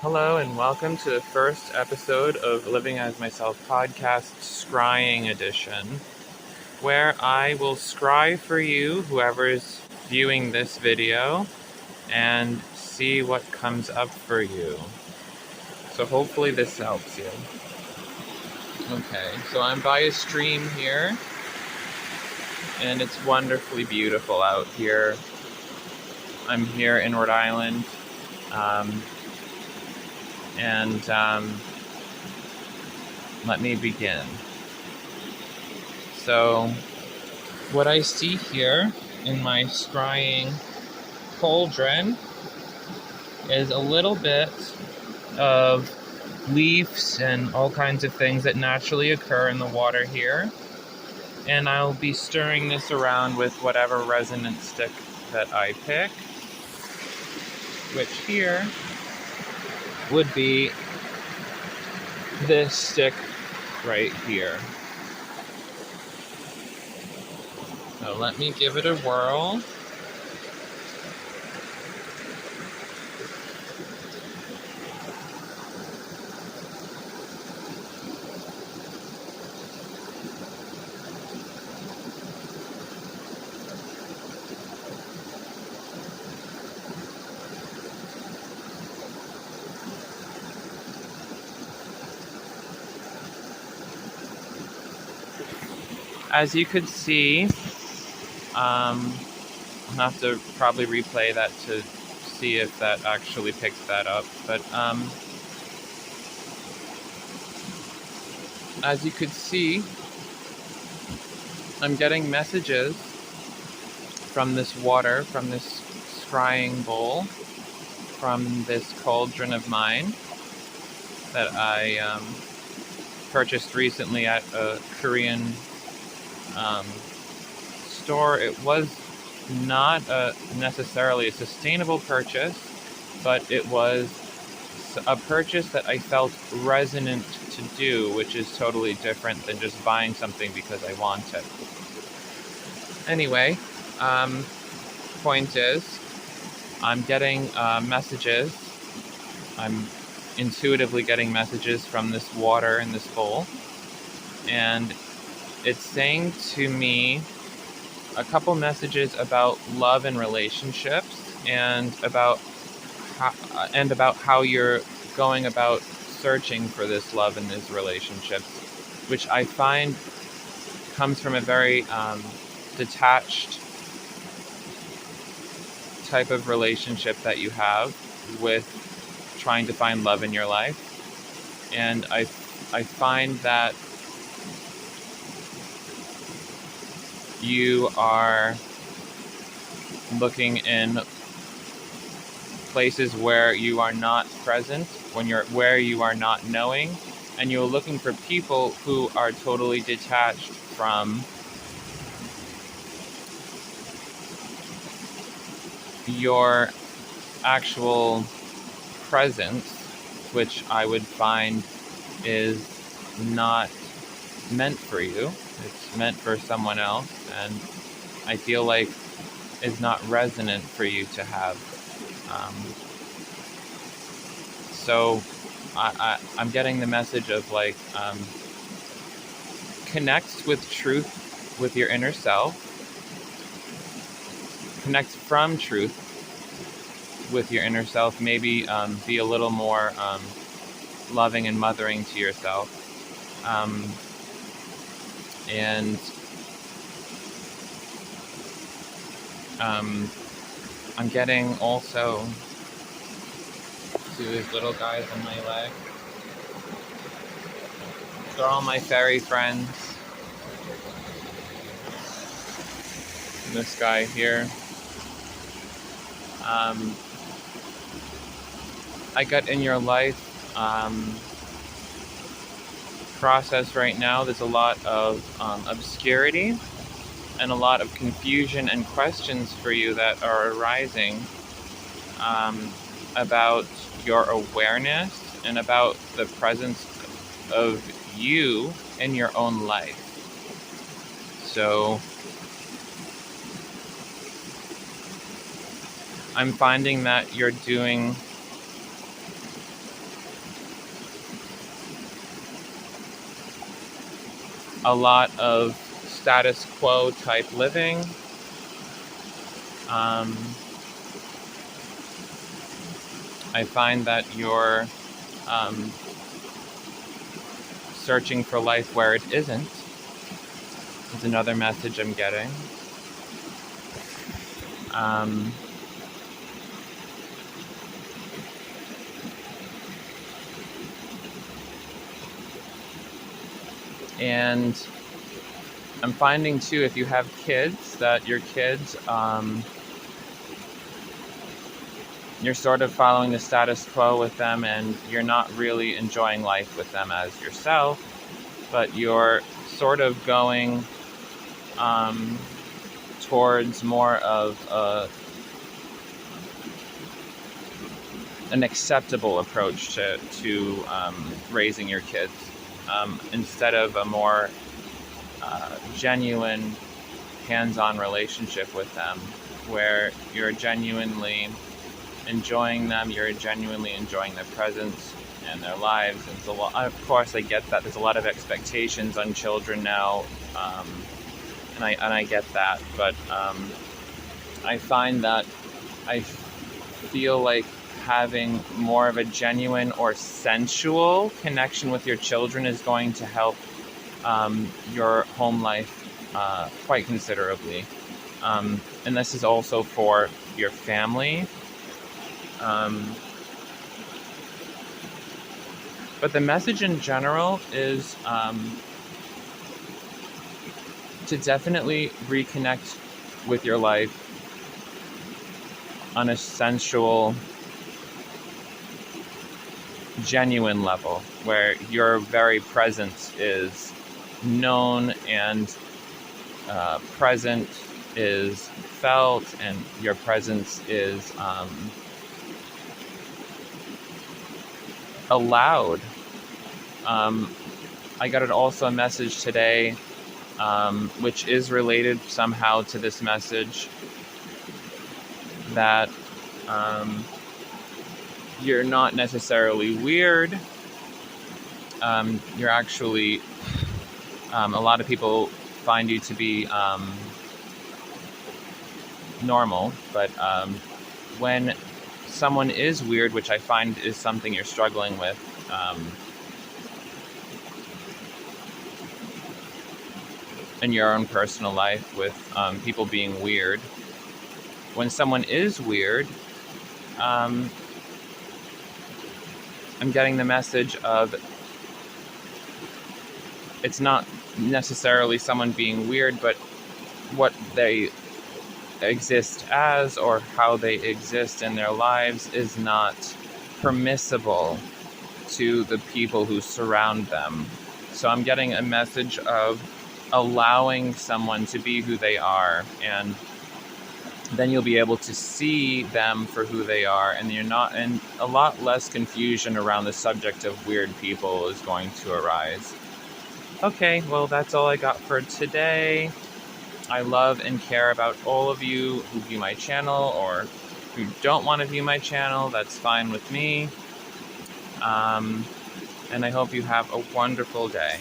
Hello and welcome to the first episode of Living as Myself podcast, Scrying Addition, where I will scry for you, whoever's viewing this video, and see what comes up for you. So hopefully this helps you. Okay, so I'm by a stream here, and it's wonderfully beautiful out here. I'm here in Rhode Island, and let me begin. So, what I see here in my scrying cauldron is a little bit of leaves and all kinds of things that naturally occur in the water here. And I'll be stirring this around with whatever resonant stick that I pick, which here would be this stick right here. So let me give it a whirl. As you could see, I'll have to probably replay that to see if that actually picks that up. But as you could see, I'm getting messages from this water, from this scrying bowl, from this cauldron of mine that I purchased recently at a Korean store. It was not necessarily a sustainable purchase, but it was a purchase that I felt resonant to do, which is totally different than just buying something because I want it. Anyway, point is, I'm getting messages. I'm intuitively getting messages from this water in this bowl, and it's saying to me a couple messages about love and relationships, and about how you're going about searching for this love and these relationships, which I find comes from a very detached type of relationship that you have with trying to find love in your life. And I find that you are looking in places where you are not present, where you are not knowing, and you're looking for people who are totally detached from your actual presence, which I would find is not meant for you. It's meant for someone else, and I feel like is not resonant for you to have. So I'm getting the message of like, connect with truth, with your inner self. Connect from truth with your inner self. Maybe be a little more loving and mothering to yourself. And I'm getting also to these little guys on my leg. They're all my fairy friends. And this guy here. I got in your life process right now. There's a lot of obscurity and a lot of confusion and questions for you that are arising about your awareness and about the presence of you in your own life. So I'm finding that you're doing a lot of status quo type living. I find that you're searching for life where it isn't. Is another message I'm getting. And I'm finding too, if you have kids, that your kids, you're sort of following the status quo with them, and you're not really enjoying life with them as yourself, but you're sort of going towards more of an acceptable approach to raising your kids, instead of a more genuine hands-on relationship with them, where you're genuinely enjoying them, you're genuinely enjoying their presence and their lives. And so, of course, I get that there's a lot of expectations on children now, and I get that, but I find that I feel like having more of a genuine or sensual connection with your children is going to help your home life quite considerably. And this is also for your family. But the message in general is to definitely reconnect with your life on a sensual, genuine level, where your very presence is known and present is felt, and your presence is allowed. I got also a message today, which is related somehow to this message, that you're not necessarily weird. You're actually, a lot of people find you to be normal, but when someone is weird, which I find is something you're struggling with, in your own personal life, with people being weird. When someone is weird, I'm getting the message of it's not necessarily someone being weird, but what they exist as or how they exist in their lives is not permissible to the people who surround them. So I'm getting a message of allowing someone to be who they are, and then you'll be able to see them for who they are, and and a lot less confusion around the subject of weird people is going to arise. Okay, well, that's all I got for today. I love and care about all of you who view my channel, or who don't want to view my channel. That's fine with me. And I hope you have a wonderful day.